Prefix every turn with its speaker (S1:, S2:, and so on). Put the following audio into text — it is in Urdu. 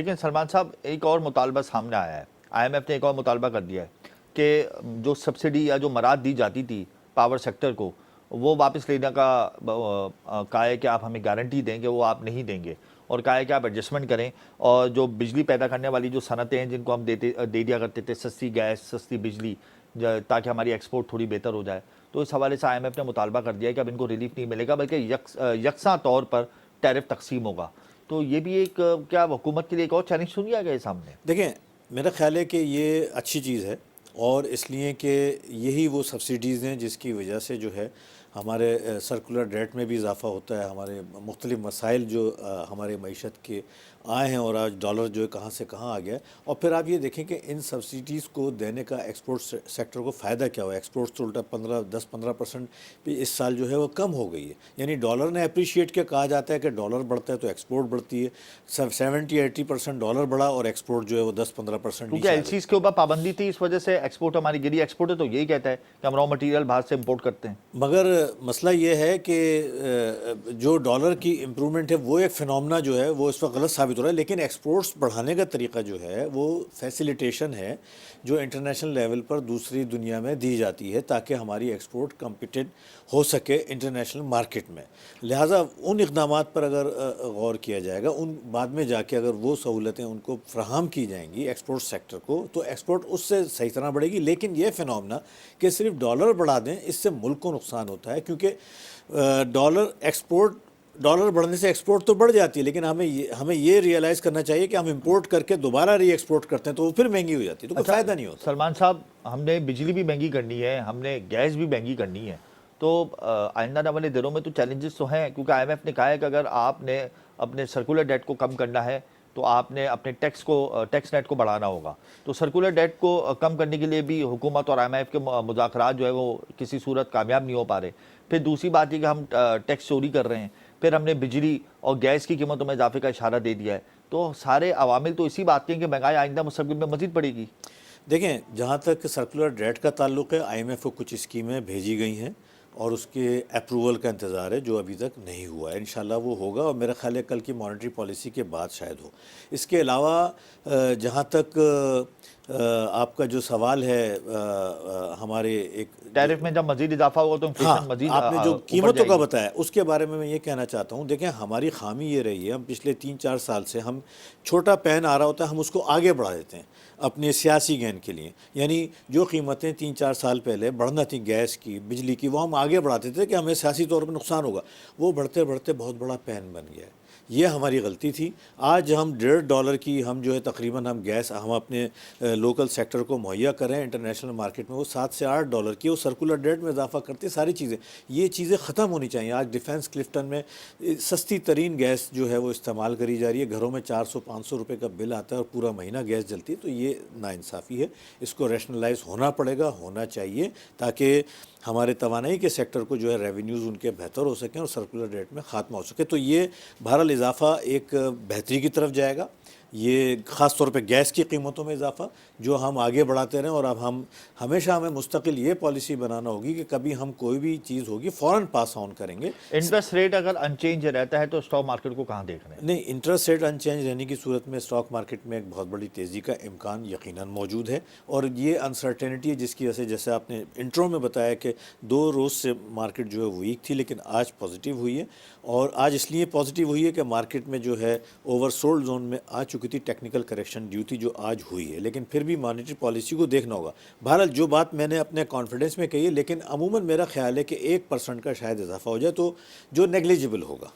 S1: لیکن سلمان صاحب ایک اور مطالبہ سامنے آیا ہے، آئی ایم ایف نے ایک اور مطالبہ کر دیا ہے کہ جو سبسڈی یا جو مراد دی جاتی تھی پاور سیکٹر کو وہ واپس لینے کا کہا ہے کہ آپ ہمیں گارنٹی دیں گے، وہ آپ نہیں دیں گے، اور کہا ہے کہ آپ ایڈجسٹمنٹ کریں، اور جو بجلی پیدا کرنے والی جو صنعتیں ہیں جن کو ہم دے دیا کرتے تھے سستی گیس، سستی بجلی، تاکہ ہماری ایکسپورٹ تھوڑی بہتر ہو جائے، تو اس حوالے سے آئی ایم ایف نے مطالبہ کر دیا ہے کہ اب ان کو ریلیف نہیں ملے گا بلکہ یکساں طور پر ٹیرف تقسیم ہوگا۔ تو یہ بھی ایک کیا حکومت کے لیے ایک اور چیلنج سن لیا گیا ہے سامنے؟
S2: دیکھیں، میرا خیال ہے کہ یہ اچھی چیز ہے، اور اس لیے کہ یہی وہ سبسڈیز ہیں جس کی وجہ سے جو ہے ہمارے سرکولر ڈیٹ میں بھی اضافہ ہوتا ہے، ہمارے مختلف مسائل جو ہمارے معیشت کے آئے ہیں، اور آج ڈالر جو ہے کہاں سے کہاں آ گیا ہے۔ اور پھر آپ یہ دیکھیں کہ ان سبسڈیز کو دینے کا ایکسپورٹ سیکٹر کو فائدہ کیا ہوا ہے۔ ایکسپورٹس تو الٹا 10-15% بھی اس سال جو ہے وہ کم ہو گئی ہے، یعنی ڈالر نے اپریشیٹ کیا، کہا جاتا ہے کہ ڈالر بڑھتا ہے تو ایکسپورٹ بڑھتی ہے، 70-80% ڈالر بڑھا اور ایکسپورٹ جو ہے وہ 10-15%
S1: کیونکہ
S2: نیچے آ
S1: ایل
S2: گئی۔
S1: سیز کے اوپر پابندی تھی، اس وجہ سے ایکسپورٹ ہماری گری۔ ایکسپورٹ تو یہی کہتا ہے کہ ہم را مٹیریل باہر سے امپورٹ کرتے ہیں۔
S2: مگر مسئلہ یہ ہے کہ جو ڈالر کی امپرومنٹ ہے وہ ایک فنومنا جو ہے وہ اس وقت غلط ثابت ہو رہا ہے، لیکن ایکسپورٹس بڑھانے کا طریقہ جو ہے وہ فیسیلیٹیشن ہے جو انٹرنیشنل لیول پر دوسری دنیا میں دی جاتی ہے تاکہ ہماری ایکسپورٹ کمپیٹیٹ ہو سکے انٹرنیشنل مارکیٹ میں۔ لہٰذا ان اقدامات پر اگر غور کیا جائے گا، ان بعد میں جا کے اگر وہ سہولتیں ان کو فراہم کی جائیں گی ایکسپورٹ سیکٹر کو، تو ایکسپورٹ اس سے صحیح طرح بڑھے گی۔ لیکن یہ فنومنا کہ صرف ڈالر بڑھا دیں، اس سے ملک کو نقصان ہوتا ہے، کیونکہ ڈالر بڑھنے سے ایکسپورٹ تو بڑھ جاتی ہے، لیکن ہمیں یہ ریئلائز کرنا چاہیے کہ ہم امپورٹ کر کے دوبارہ ری ایکسپورٹ کرتے ہیں تو وہ پھر مہنگی ہو جاتی ہے، تو کوئی فائدہ نہیں ہوتا۔
S1: سلمان صاحب، ہم نے بجلی بھی مہنگی کرنی ہے، ہم نے گیس بھی مہنگی کرنی ہے، تو آئندہ آنے والے دنوں میں تو چیلنجز تو ہیں، کیونکہ آئی ایم ایف نے کہا ہے کہ اگر آپ نے اپنے سرکولر ڈیٹ کو کم کرنا ہے تو آپ نے اپنے ٹیکس نیٹ کو بڑھانا ہوگا۔ تو سرکولر ڈیٹ کو کم کرنے کے لیے بھی حکومت اور آئی ایم ایف کے مذاکرات جو ہے وہ کسی صورت کامیاب نہیں ہو پا رہے۔ پھر دوسری بات یہ کہ ہم ٹیکس چوری کر رہے ہیں، پھر ہم نے بجلی اور گیس کی قیمتوں میں اضافے کا اشارہ دے دیا ہے، تو سارے عوامل تو اسی بات کے ہیں کہ مہنگائی آئندہ مستقبل میں مزید بڑھے گی۔
S2: دیکھیں، جہاں تک سرکولر ڈیٹ کا تعلق ہے، آئی ایم ایف کو کچھ اسکیمیں بھیجی گئی ہیں اور اس کے اپروول کا انتظار ہے جو ابھی تک نہیں ہوا ہے۔ انشاءاللہ وہ ہوگا، اور میرا خیال ہے کل کی مانیٹری پالیسی کے بعد شاید ہو۔ اس کے علاوہ جہاں تک آپ کا جو سوال ہے، ہمارے ایک
S1: ٹیرف میں جب مزید اضافہ ہوگا تو انفلیشن مزید
S2: آپ نے جو
S1: اوپر
S2: قیمتوں
S1: جائے
S2: کا
S1: گی۔
S2: بتایا اس کے بارے میں یہ کہنا چاہتا ہوں۔ دیکھیں، ہماری خامی یہ رہی ہے، ہم پچھلے 3-4 سال سے ہم چھوٹا پین آ رہا ہوتا ہے ہم اس کو آگے بڑھا دیتے ہیں اپنے سیاسی گین کے لیے، یعنی جو قیمتیں 3-4 سال پہلے بڑھنا تھیں گیس کی، بجلی کی، وہ ہم آگے بڑھاتے تھے کہ ہمیں سیاسی طور پر نقصان ہوگا، وہ بڑھتے بڑھتے بہت بڑا پین بن گیا ہے۔ یہ ہماری غلطی تھی۔ آج ہم $1.5 کی ہم جو ہے تقریباً ہم گیس ہم اپنے لوکل سیکٹر کو مہیا کریں انٹرنیشنل مارکیٹ میں، وہ $7 سے $8 کی، وہ سرکولر ڈیٹ میں اضافہ کرتے ساری چیزیں، یہ چیزیں ختم ہونی چاہیے۔ آج ڈیفنس کلفٹن میں سستی ترین گیس جو ہے وہ استعمال کری جا رہی ہے، گھروں میں 400-500 روپے کا بل آتا ہے اور پورا مہینہ گیس جلتی ہے، تو یہ ناانصافی ہے۔ اس کو ریشنلائز ہونا پڑے گا، ہونا چاہیے، تاکہ ہمارے توانائی کے سیکٹر کو جو ہے ریونیوز ان کے بہتر ہو سکیں اور سرکولر ڈیٹ میں خاتمہ ہو سکے۔ تو یہ بہرحال اضافہ ایک بہتری کی طرف جائے گا، یہ خاص طور پہ گیس کی قیمتوں میں اضافہ جو ہم آگے بڑھاتے رہیں، اور اب ہمیشہ ہمیں مستقل یہ پالیسی بنانا ہوگی کہ کبھی ہم کوئی بھی چیز ہوگی فوراً پاس آن کریں گے۔
S1: انٹرسٹ ریٹ اگر انچینج رہتا ہے تو اسٹاک مارکیٹ کو کہاں دیکھ رہے ہیں؟
S2: نہیں، انٹرسٹ ریٹ ان چینج رہنے کی صورت میں اسٹاک مارکیٹ میں ایک بہت بڑی تیزی کا امکان یقیناً موجود ہے، اور یہ انسرٹینٹی ہے جس کی وجہ سے، جیسے آپ نے انٹرو میں بتایا کہ 2 روز سے مارکیٹ جو ہے ویک تھی، لیکن آج پازیٹیو ہوئی ہے، اور آج اس لیے پازیٹیو ہوئی ہے کہ مارکیٹ میں جو ہے اوور سولڈ زون میں آ چکی تھی، ٹیکنیکل کریکشن ڈیو تھی جو آج ہوئی ہے، لیکن پھر بھی مانیٹری پالیسی کو دیکھنا ہوگا۔ بہرحال جو بات میں نے اپنے کانفیڈنس میں کہی ہے، لیکن عموماً میرا خیال ہے کہ 1% کا شاید اضافہ ہو جائے تو جو نیگلیجبل ہوگا۔